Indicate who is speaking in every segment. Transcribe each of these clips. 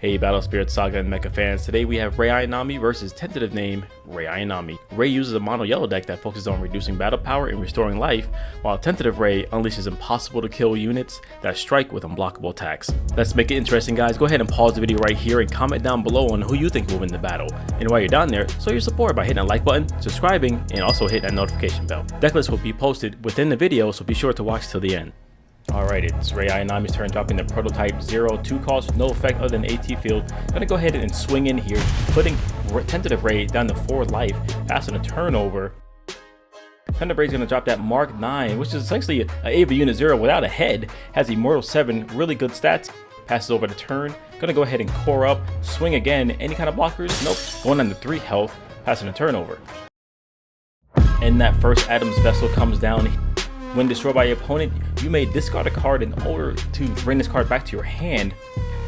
Speaker 1: Hey Battle Spirit Saga and Mecha fans, today we have Rei Ayanami versus tentative name Rei Ayanami. Rei uses a mono yellow deck that focuses on reducing battle power and restoring life, while tentative Rei unleashes impossible to kill units that strike with unblockable attacks. Let's make it interesting, guys. Go ahead and pause the video right here and comment down below on who you think will win the battle. And while you're down there, show your support by hitting that like button, subscribing, and also hit that notification bell. Deck list will be posted within the video, so be sure to watch till the end. Alright, it's Rei Ayanami's turn, dropping the prototype 2 cost, no effect other than AT field. Gonna go ahead and swing in here, putting tentative Rei down to 4 life, passing a turnover. Tentative Rei's gonna drop that Mark 9, which is essentially an EVA Unit 0 without a head, has Immortal 7, really good stats, passes over the turn. Gonna go ahead and core up, swing again, any kind of blockers? Nope, going on to 3 health, passing a turnover. And that first Adam's Vessel comes down. When destroyed by your opponent, you may discard a card in order to bring this card back to your hand.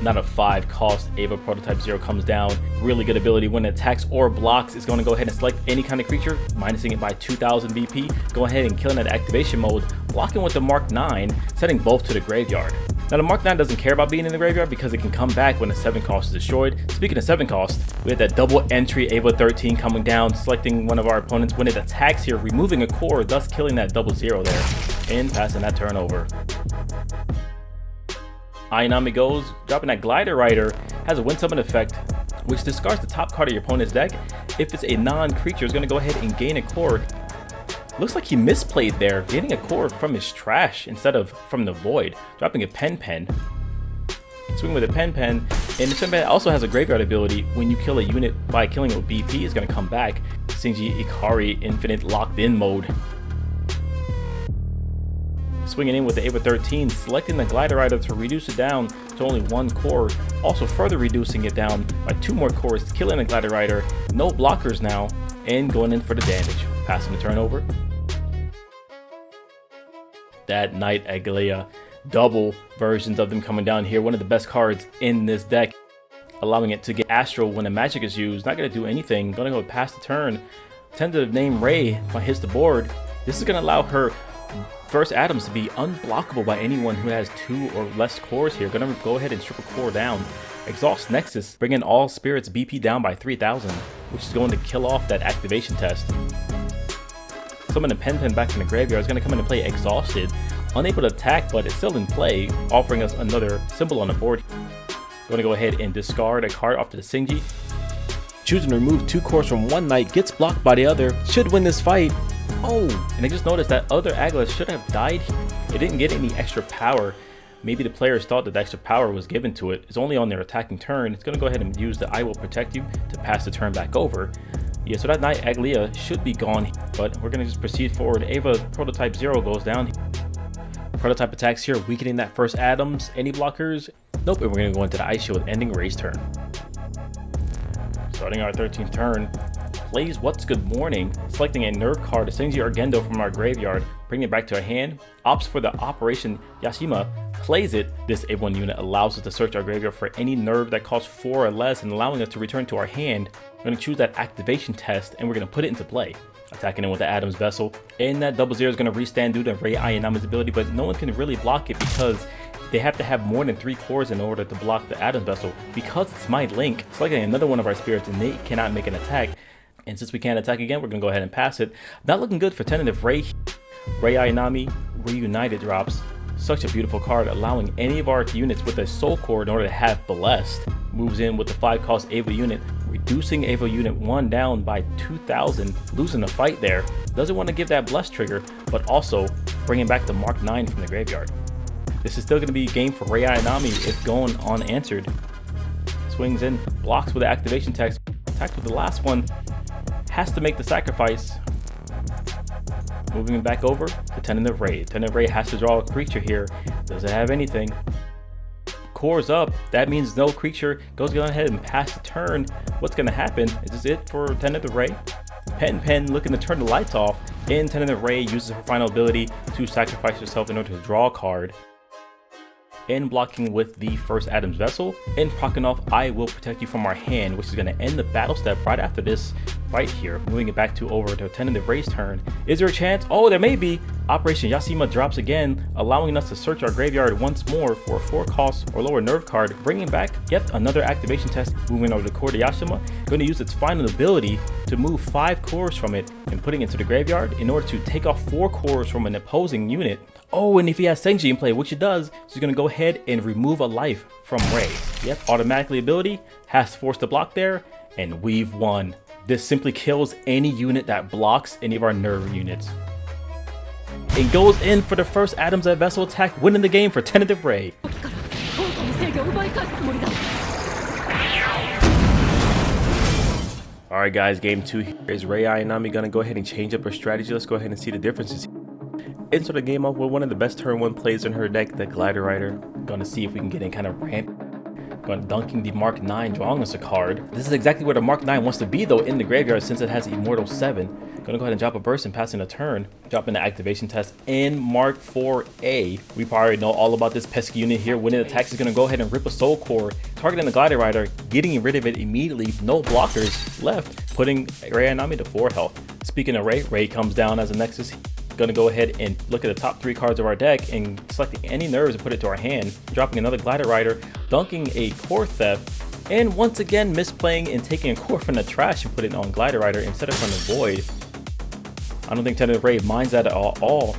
Speaker 1: Not a 5 cost EVA Prototype 0 comes down. Really good ability. When it attacks or blocks, it's going to go ahead and select any kind of creature, minusing it by 2000 BP. Go ahead and kill it at activation mode, blocking with the Mark 9, setting both to the graveyard. Now the Mark 9 doesn't care about being in the graveyard because it can come back when a 7 cost is destroyed. Speaking of 7 cost, we have that double entry EVA 13 coming down, selecting one of our opponents when it attacks here, removing a core, thus killing that 0/0 there, and passing that turnover. Ayanami goes, dropping that Glider Rider, has a Wind Summon effect, which discards the top card of your opponent's deck. If it's a non-creature, it's going to go ahead and gain a core. Looks like he misplayed there, getting a core from his trash instead of from the void, dropping a Pen. Swing with a Pen, and the Pen also has a graveyard ability. When you kill a unit by killing it with BP, it's going to come back. Shinji Ikari Infinite Locked In mode. Swinging in with the EVA 13, selecting the Glider Rider to reduce it down to only 1 core, also further reducing it down by 2 more cores, killing the Glider Rider, no blockers now, and going in for the damage, passing the turnover. That Night Aglia, double versions of them coming down here, one of the best cards in this deck, allowing it to get Astral when a magic is used, not going to do anything, going to go past the turn. Tentative name Rei hits the board. This is going to allow her first Atoms to be unblockable by anyone who has 2 or less cores here. Gonna go ahead and strip a core down. Exhaust Nexus, bringing all spirits BP down by 3000, which is going to kill off that activation test. Summon a Pen back in the graveyard is going to come into play exhausted, unable to attack, but it's still in play, offering us another symbol on the board. Going to go ahead and discard a card off to the Shinji. Choosing to remove 2 cores from one knight, gets blocked by the other, should win this fight. Oh, and I just noticed that other Agla should have died. It didn't get any extra power. Maybe the players thought that the extra power was given to it. It's only on their attacking turn. It's going to go ahead and use the I Will Protect You to pass the turn back over. Yeah, so that Night Aglia should be gone, but we're going to just proceed forward. EVA Prototype 0 goes down. Prototype attacks here, weakening that first Atoms. Any blockers? Nope, and we're going to go into the Ice Shield, ending Rei's turn. Starting our 13th turn. Plays What's Good Morning, selecting a nerve card, Shinji Argendo from our graveyard, bringing it back to our hand, opts for the Operation Yashima, plays it. This A1 unit allows us to search our graveyard for any nerve that costs 4 or less and allowing us to return to our hand. We're going to choose that activation test and we're going to put it into play. Attacking it with the Adam's Vessel, and that 0/0 is going to restand due to Rei Ayanami's ability, but no one can really block it because they have to have more than 3 cores in order to block the Adam's Vessel. Because it's my link, selecting another one of our spirits and they cannot make an attack. And since we can't attack again, we're going to go ahead and pass it. Not looking good for tentative Rei. Rei Ayanami Reunited drops. Such a beautiful card, allowing any of our units with a soul core in order to have Blessed. Moves in with the 5 cost EVA unit, reducing EVA unit 1 down by 2000, losing the fight there. Doesn't want to give that Blessed trigger, but also bringing back the Mark 9 from the graveyard. This is still going to be a game for Rei Ayanami if going unanswered. Swings in, blocks with the activation text, attacks with the last one. Has to make the sacrifice. Moving back over to Tentative Rei. Tentative Rei has to draw a creature here. Doesn't have anything. Cores up. That means no creature. Goes ahead and pass the turn. What's going to happen? Is this it for Tentative Rei? Pen looking to turn the lights off. And Tentative Rei uses her final ability to sacrifice herself in order to draw a card. And blocking with the first Adam's Vessel, and proccing off I Will Protect You from our hand, which is going to end the battle step right after this fight here. Moving it back to over to Tentative Ray's turn. Is there a chance? Oh, there may be. Operation Yashima drops again, allowing us to search our graveyard once more for a 4-cost or lower nerve card, bringing back yet another activation test. Moving over to Core to Yashima, going to use its final ability to move 5 cores from it and putting it into the graveyard in order to take off 4 cores from an opposing unit. Oh, and if he has Senji in play, which he does, he's going to go ahead and remove a life from Ray. Yep, automatically ability, has force to block there, and we've won. This simply kills any unit that blocks any of our nerve units. It goes in for the first Atoms at Vessel attack, winning the game for Tentative Ray. Alright guys, game 2 here is Rei Ayanami gonna go ahead and change up her strategy. Let's go ahead and see the differences. Enter the game off with one of the best turn 1 plays in her deck, the Glider Rider. Gonna see if we can get in kind of ramp. Going dunking the Mark 9, drawing us a card. This is exactly where the Mark 9 wants to be though, in the graveyard, since it has Immortal 7. Gonna go ahead and drop a burst and pass in a turn. Dropping the activation test in Mark 4A. We probably know all about this pesky unit here. When it attacks, it's gonna go ahead and rip a Soul Core, targeting the Glider Rider, getting rid of it immediately. No blockers left, putting Rei Ayanami to 4 health. Speaking of Ray, Ray comes down as a Nexus. Gonna go ahead and look at the top 3 cards of our deck and selecting any nerves and put it to our hand, dropping another Glider Rider, dunking a Core Theft, and once again misplaying and taking a core from the trash and putting it on Glider Rider instead of from the Void. I don't think Tentative Ray minds that at all.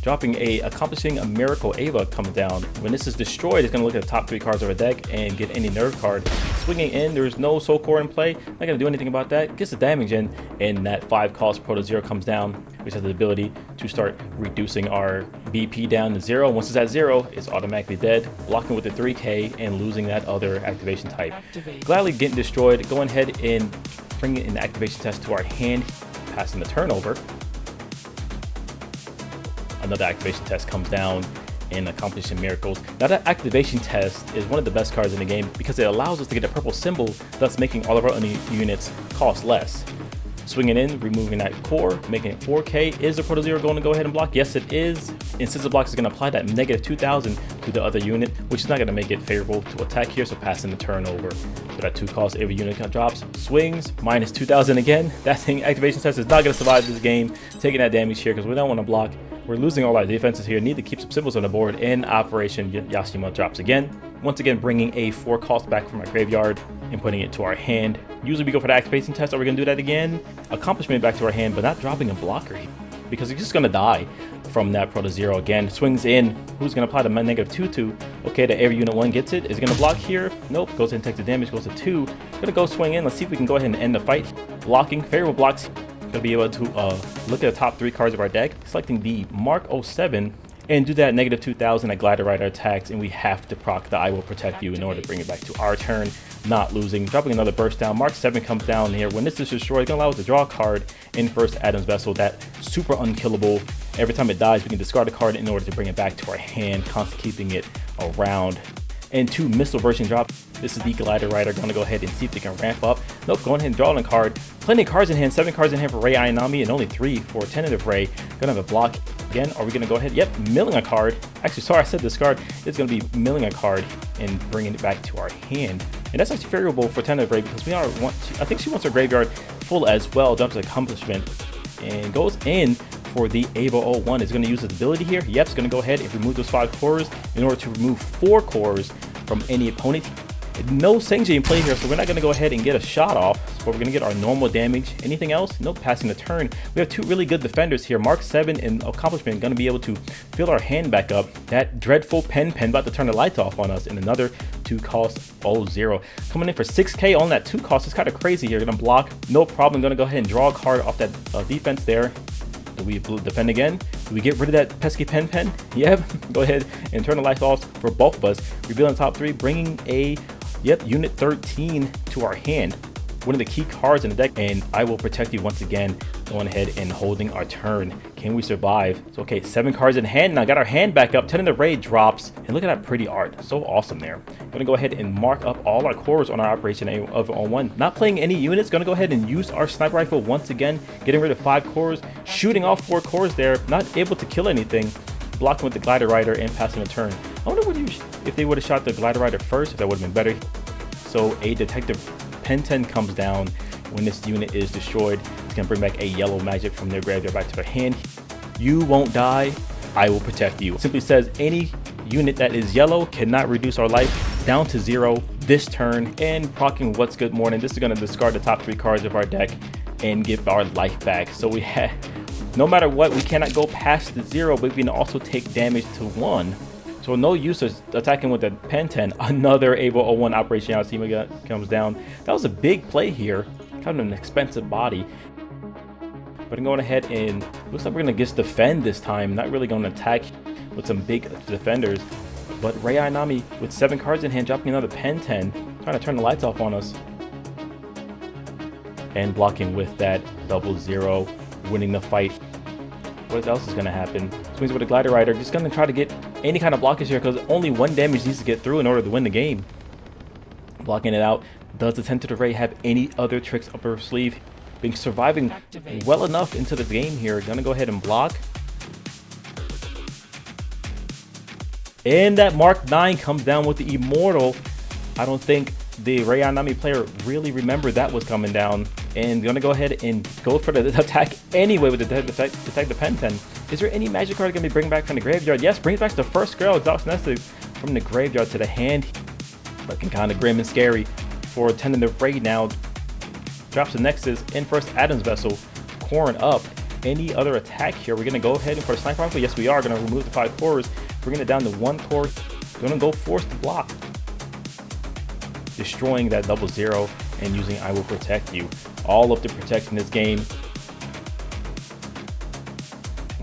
Speaker 1: Dropping accomplishing a Miracle Eva comes down. When this is destroyed, it's going to look at the top 3 cards of our deck and get any nerve card. Swinging in, there's no Soul Core in play. Not going to do anything about that. Gets the damage in, and that 5-cost Proto Zero comes down, which has the ability to start reducing our BP down to 0. Once it's at 0, it's automatically dead, blocking with the 3K and losing that other activation type. Gladly getting destroyed. Going ahead and bringing in the activation test to our hand, passing the turnover. Another activation test comes down and accomplishing miracles. Now that activation test is one of the best cards in the game because it allows us to get a purple symbol, thus making all of our units cost less. Swinging in, removing that core, making it 4K. Is the Proto Zero going to go ahead and block? Yes, it is. And since the block is going to apply that negative 2000 to the other unit, which is not going to make it favorable to attack here, so passing the turnover. So that 2-cost every unit drops, swings, minus 2000 again. That thing, activation test is not going to survive this game, taking that damage here because we don't want to block. We're losing all our defenses here, need to keep some symbols on the board, and Operation Yashima drops again. Once again, bringing a 4-cost back from our graveyard and putting it to our hand. Usually we go for the activation test. Are we going to do that again? Accomplishment back to our hand, but not dropping a blocker here because he's just going to die from that Proto Zero again. Swings in. Who's going to apply the negative 2/2? Okay, that every unit 1 gets it. Is it going to block here? Nope. Goes ahead and takes the damage. Goes to 2. Going to go swing in. Let's see if we can go ahead and end the fight. Blocking. Favorable blocks. Going to be able to look at the top 3 cards of our deck, selecting the Mark 07 and do that negative 2000 at Glider Rider attacks, and we have to proc the I Will Protect You in order to bring it back to our turn, not losing. Dropping another burst down. Mark 7 comes down here. When this is destroyed, it's going to allow us to draw a card in first Atoms Vessel. That super unkillable. Every time it dies, we can discard a card in order to bring it back to our hand, constantly keeping it around. And 2 missile version drop. This is the Glider Rider. Going to go ahead and see if they can ramp up. Nope, going ahead and draw on a card. Plenty of cards in hand. 7 cards in hand for Rei Ayanami and only 3 for Tentative Ray. Gonna have a block again. Are we gonna go ahead? Yep, milling a card. Actually, sorry, I said discard. It's gonna be milling a card and bringing it back to our hand. And that's actually favorable for Tentative Ray because I think she wants her graveyard full as well. Jumps accomplishment and goes in for the EVA-01. Is going to use its ability here. Yep, it's going to go ahead and remove those 5 cores in order to remove 4 cores from any opponent. No Senji in play here, so we're not going to go ahead and get a shot off, but we're going to get our normal damage. Anything else? Nope, passing the turn. We have 2 really good defenders here. Mark 7 and Accomplishment going to be able to fill our hand back up. That dreadful pen about to turn the lights off on us, and another 2-cost 0. Coming in for 6K on that 2-cost. It's kind of crazy here. Going to block, no problem. Going to go ahead and draw a card off that defense there. Do we defend again? Do we get rid of that pesky pen? Yep. Go ahead and turn the lights off for both of us. Revealing top 3, bringing a Unit 13 to our hand. One of the key cards in the deck, and I Will Protect You once again, going ahead and holding our turn. Can we survive? So, okay, 7 cards in hand. Now got our hand back up. 10 in the raid drops, and look at that pretty art. So awesome there. Gonna go ahead and mark up all our cores on our Operation EVA-01. Not playing any units. Gonna go ahead and use our sniper rifle once again, getting rid of 5 cores, shooting off 4 cores there. Not able to kill anything. Blocking with the Glider Rider and passing a turn. I wonder if they would have shot the Glider Rider first, if that would have been better. So a Detective Pen 10 comes down, when this unit is destroyed, it's going to bring back a yellow magic from their graveyard back to their hand. You won't die, I will protect you. It simply says any unit that is yellow cannot reduce our life down to 0 this turn. And proccing What's Good Morning, this is going to discard the top 3 cards of our deck and give our life back. So we have, no matter what, we cannot go past the 0, but we can also take damage to 1. So no use of attacking with the Pen 10. Another EVA-01 Operation Yasima comes down. That was a big play here. Kind of an expensive body. But I'm going ahead and looks like we're going to just defend this time. Not really going to attack with some big defenders. But Rei Ayanami with 7 cards in hand, dropping another Pen 10. Trying to turn the lights off on us. And blocking with that 0-0. Winning the fight. What else is going to happen? Swings with a Glider Rider. Just going to try to get any kind of blockage here because only 1 damage needs to get through in order to win the game. Blocking it out. Does the Tentative Ray have any other tricks up her sleeve? Being surviving well enough into the game here. Going to go ahead and block. And that Mark 9 comes down with the Immortal. I don't think the Rei Ayanami player really remembered that was coming down. And going to go ahead and go for the attack anyway with the Detect the Pen 10. Is there any magic card going to be bringing back from the graveyard? Yes, brings back the first girl, Exhaust Nexus, from the graveyard to the hand. Looking kind of grim and scary for Tentative Ray now. Drops the Nexus in first Adam's Vessel. Coring up. Any other attack here? We're going to go ahead and for the Sniper Rifle. Yes, we are going to remove the 5 cores. Bringing it down to 1 core. Going to go force the block. Destroying that 0-0 and using I Will Protect You. All of the protection in this game.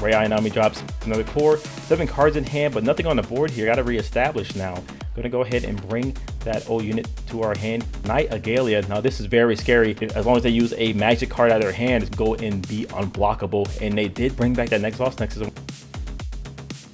Speaker 1: Rei Ayanami drops another core. 7 cards in hand, but nothing on the board here. Got to reestablish now. Going to go ahead and bring that old unit to our hand. Night Agalia. Now this is very scary. As long as they use a magic card out of their hand, go and be unblockable. And they did bring back that Exhaust Nexus.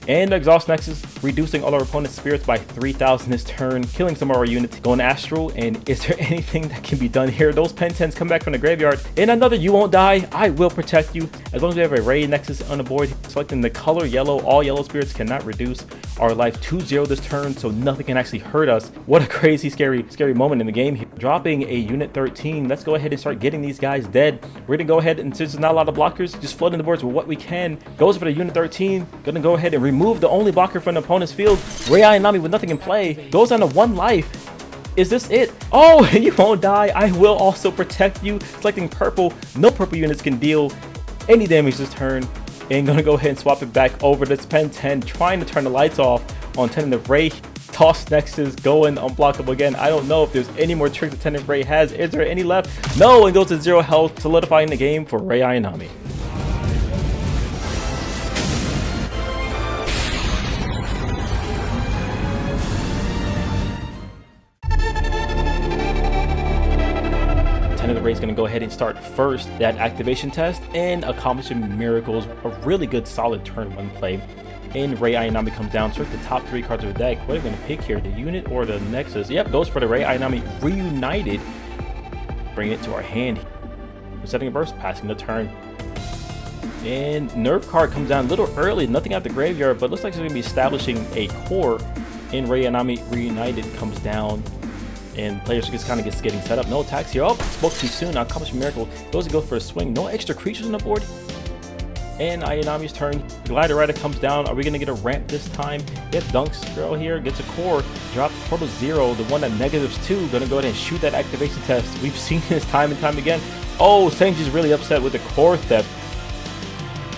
Speaker 1: And Exhaust Nexus, reducing all our opponent's spirits by 3,000 this turn, killing some of our units, going astral. And is there anything that can be done here? Those Pen 10s come back from the graveyard. And another You Won't Die, I Will Protect You. As long as we have a Rei Nexus on the board, selecting the color yellow, all yellow spirits cannot reduce our life 2-0 this turn, so nothing can actually hurt us. What a crazy, scary moment in the game here. Dropping a Unit 13, let's go ahead and start getting these guys dead. We're gonna go ahead and, since there's not a lot of blockers, just flooding the boards with what we can. Goes for the Unit 13, gonna go ahead and remove the only blocker from the opponent's field. Rei Ayanami with nothing in play, goes down to 1 life. Is this it? Oh, You Won't Die, I Will Also Protect You. Selecting purple, no purple units can deal any damage this turn. And gonna go ahead and swap it back over to this Pen 10, trying to turn the lights off on Tentative Ray. Toss Nexus, going unblockable again. I don't know if there's any more tricks that Tentative Ray has. Is there any left? No, and goes to 0 health, solidifying the game for Rei Ayanami. Tentative Ray is going to go ahead and start first that activation test and accomplishing miracles. A really good solid turn 1 play. And Rei Ayanami comes down, search the top 3 cards of the deck. What are we going to pick here? The unit or the Nexus? Yep, goes for the Rei Ayanami Reunited. Bring it to our hand. We're setting a burst, passing the turn. And Nerve card comes down a little early, nothing out the graveyard, but looks like it's going to be establishing a core. And Rei Ayanami Reunited comes down. And players just kind of getting set up. No attacks here. Oh, spoke too soon. Now accomplishing miracle. Goes to go for a swing. No extra creatures on the board. And Ayanami's turn. Glider Rider comes down. Are we going to get a ramp this time? Get Dunks Girl here. Gets a core. Drop Portal 0. The one that -2. Going to go ahead and shoot that activation test. We've seen this time and time again. Oh, Senji's really upset with the core theft.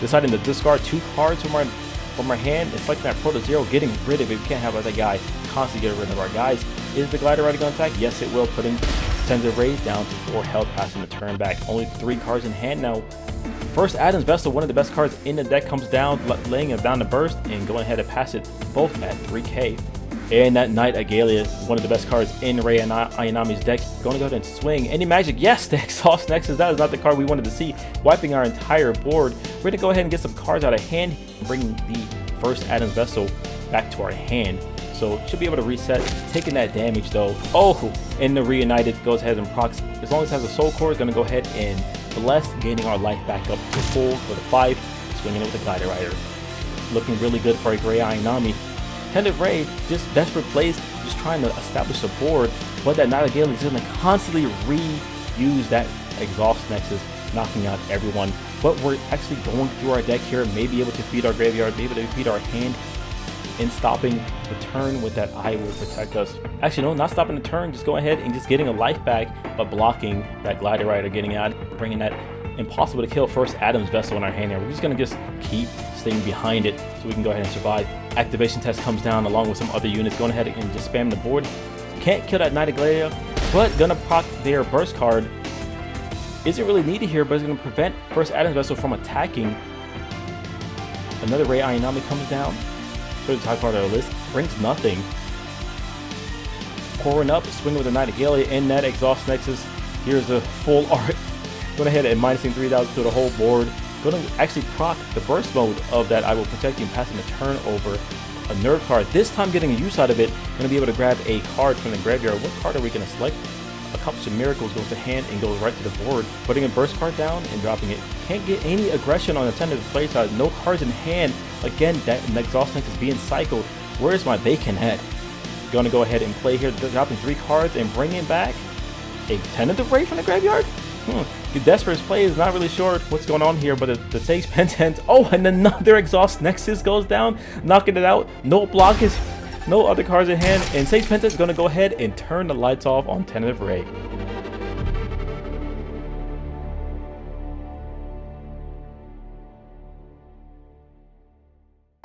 Speaker 1: Deciding to discard 2 cards from our hand. It's like that Portal 0. Getting rid of it. We can't have that guy constantly get rid of our guys. Is the Glider Rider going to attack? Yes, it will. Putting Tentative Ray down to 4 health, passing the turn back. Only 3 cards in hand now. First Adam's Vessel, one of the best cards in the deck, comes down, laying it down to burst, and going ahead and pass it both at 3k. And that Night Agalia, one of the best cards in Rei Ayanami's deck. Going to go ahead and swing. Any magic? Yes, the Exhaust Nexus. That is not the card we wanted to see. Wiping our entire board. We're going to go ahead and get some cards out of hand, bringing the first Adam's Vessel back to our hand. So should be able to reset, taking that damage though. Oh, and the Reunited goes ahead and procs. As long as it has a Soul Core, it's going to go ahead and bless, gaining our life back up to full for the 5, swinging it with the Glider Rider. Looking really good for a Rei Ayanami. Tentative Ray, just desperate plays, just trying to establish a board, but that Night Agalia is going to constantly reuse that Exhaust Nexus, knocking out everyone. But we're actually going through our deck here, may be able to feed our graveyard, be able to feed our hand, and stopping the turn with that eye will protect us. Actually, no, not stopping the turn, just go ahead and just getting a life back, but blocking that Glider Rider, getting out, bringing that impossible to kill first Adam's Vessel in our hand here. We're just gonna just keep staying behind it so we can go ahead and survive. Activation Test comes down along with some other units, going ahead and just spam the board. Can't kill that Knight of Gladia, but gonna proc their burst card. Isn't really needed here, but it's gonna prevent first Adam's Vessel from attacking. Another Rei Ayanami comes down. So the top part of the list brings nothing. Pouring up, swinging with the Knight of Gladia and that Exhaust Nexus. Here's a full art. Going ahead and minusing 3,000 to the whole board. Going to actually proc the burst mode of that I will protect you and passing the turn over. A nerve card. This time getting a use out of it. Going to be able to grab a card from the graveyard. What card are we going to select? Accomplish of Miracles goes to hand and goes right to the board. Putting a burst card down and dropping it. Can't get any aggression on the tentative play side. No cards in hand. Again, that Exhaust Nexus is being cycled. Where's my bacon at? Going to go ahead and play here, dropping 3 cards and bringing back a Tentative Ray from the graveyard. The desperate play is not really sure what's going on here, but the Sage Pendant. Oh, and another Exhaust Nexus goes down, knocking it out. No blockage, no other cards in hand, and Sage Pendant is going to go ahead and turn the lights off on Tentative Ray.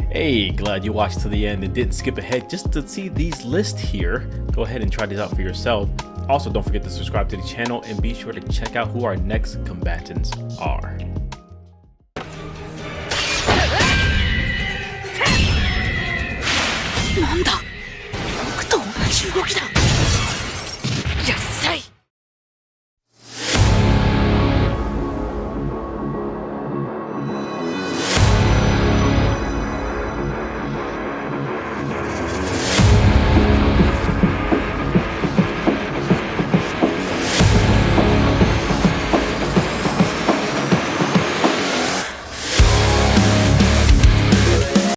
Speaker 1: Hey, glad you watched to the end and didn't skip ahead just to see these lists here. Go ahead and try these out for yourself. Also, don't forget to subscribe to the channel and be sure to check out who our next combatants are.